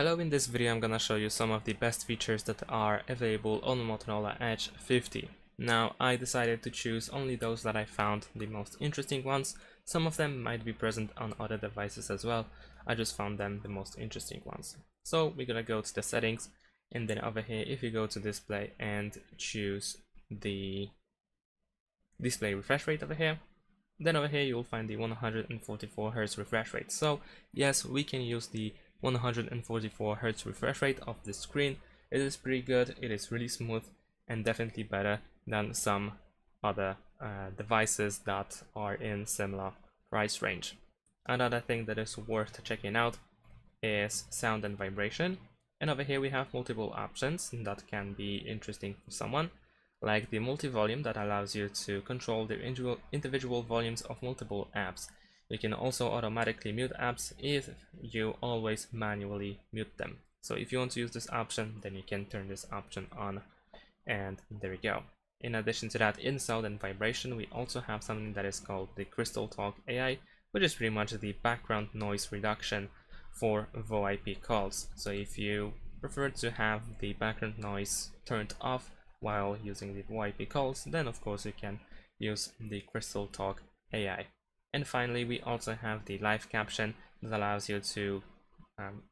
Hello, in this video I'm gonna show you some of the best features that are available on Motorola Edge 50. Now, I decided to choose only those that I found the most interesting ones. Some of them might be present on other devices as well. I just found them the most interesting ones. So we're gonna go to the settings, and then over here if you go to display and choose the display refresh rate over here, then over here you'll find the 144 Hz refresh rate. So yes, we can use the 144 Hz refresh rate of the screen. It is pretty good, it is really smooth, and definitely better than some other devices that are in similar price range. Another thing that is worth checking out is sound and vibration. And over here we have multiple options that can be interesting for someone, like the multi-volume that allows you to control the individual volumes of multiple apps. You can also automatically mute apps if you always manually mute them. So if you want to use this option, then you can turn this option on, and there we go. In addition to that, in sound and vibration, we also have something that is called the Crystal Talk AI, which is pretty much the background noise reduction for VoIP calls. So if you prefer to have the background noise turned off while using the VoIP calls, then of course you can use the Crystal Talk AI. And finally, we also have the live caption that allows you to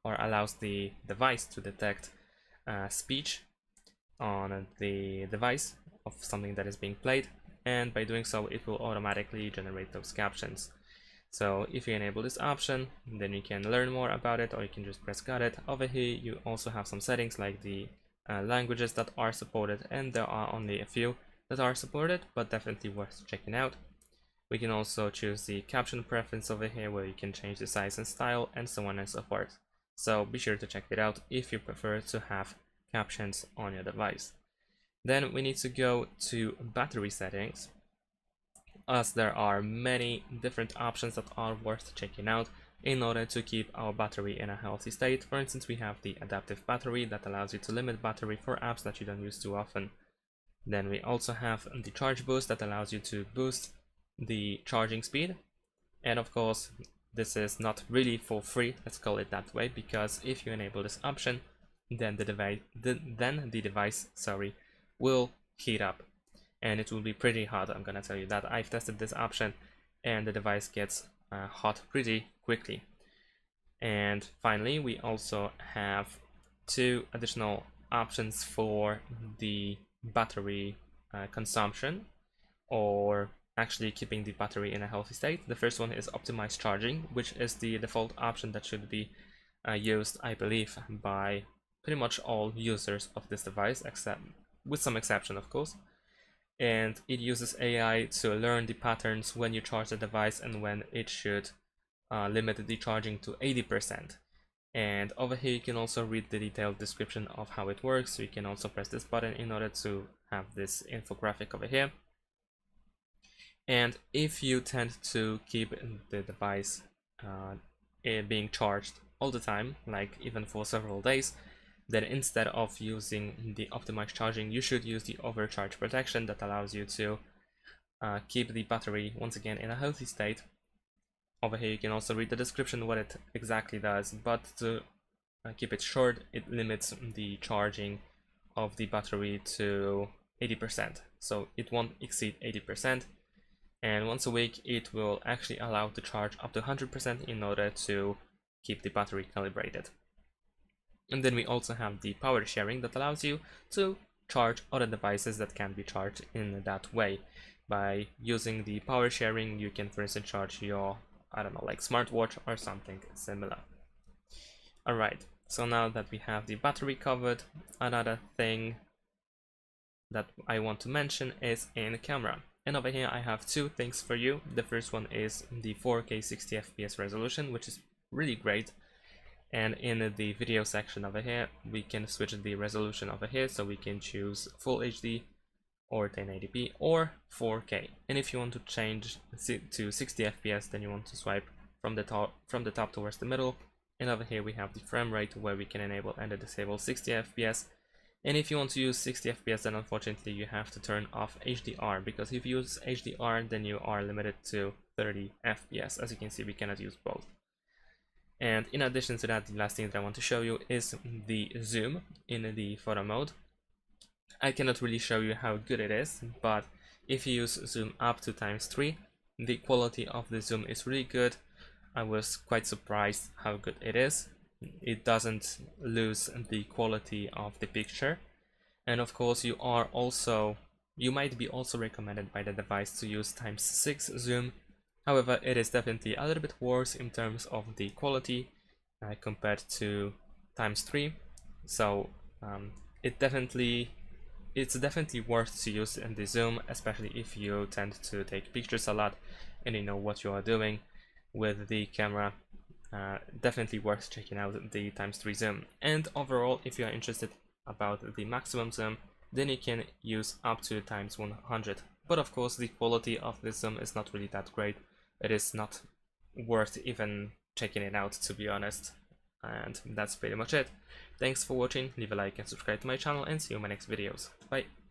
or allows the device to detect speech on the device of something that is being played, and by doing so it will automatically generate those captions. So if you enable this option, then you can learn more about it, or you can just press got it. Over here you also have some settings like the languages that are supported, and there are only a few that are supported, but definitely worth checking out. We can also choose the caption preference over here, where you can change the size and style and so on and so forth. So be sure to check it out if you prefer to have captions on your device. Then we need to go to battery settings, as there are many different options that are worth checking out in order to keep our battery in a healthy state. For instance, we have the adaptive battery that allows you to limit battery for apps that you don't use too often. Then we also have the charge boost that allows you to boost the charging speed, and of course this is not really for free, let's call it that way, because if you enable this option, then the device will heat up, and it will be pretty hot. I'm gonna tell you that. I've tested this option and the device gets hot pretty quickly. And finally, we also have two additional options for the battery consumption, or actually keeping the battery in a healthy state. The first one is optimized charging, which is the default option that should be used, I believe, by pretty much all users of this device, except with some exception, of course. And it uses AI to learn the patterns when you charge the device and when it should limit the charging to 80%. And over here you can also read the detailed description of how it works. So you can also press this button in order to have this infographic over here. And if you tend to keep the device being charged all the time, like even for several days, then instead of using the optimized charging, you should use the overcharge protection that allows you to keep the battery once again in a healthy state. Over here you can also read the description what it exactly does, but to keep it short, it limits the charging of the battery to 80%, so it won't exceed 80%. And once a week it will actually allow to charge up to 100% in order to keep the battery calibrated. And then we also have the power sharing that allows you to charge other devices that can be charged in that way. By using the power sharing, you can, for instance, charge your, I don't know, like smartwatch or something similar. Alright, so now that we have the battery covered, another thing that I want to mention is in camera. And over here I have two things for you. The first one is the 4K 60 FPS resolution, which is really great. And in the video section over here, we can switch the resolution over here, so we can choose Full HD or 1080p or 4K. And if you want to change to 60 FPS, then you want to swipe from the top towards the middle. And over here we have the frame rate, where we can enable and disable 60 FPS. And if you want to use 60 FPS, then unfortunately you have to turn off HDR, because if you use HDR, then you are limited to 30 FPS. As you can see, we cannot use both. And in addition to that, the last thing that I want to show you is the zoom in the photo mode. I cannot really show you how good it is, but if you use zoom up to ×3, the quality of the zoom is really good. I was quite surprised how good it is. It doesn't lose the quality of the picture. And of course, you might be also recommended by the device to use ×6 zoom. However, it is definitely a little bit worse in terms of the quality compared to ×3. So it's definitely worth to use in the zoom, especially if you tend to take pictures a lot and you know what you are doing with the camera. Definitely worth checking out the ×3 zoom. And overall, if you are interested about the maximum zoom, then you can use up to ×100. But of course, the quality of this zoom is not really that great. It is not worth even checking it out, to be honest. And that's pretty much it. Thanks for watching, leave a like and subscribe to my channel, and see you in my next videos. Bye!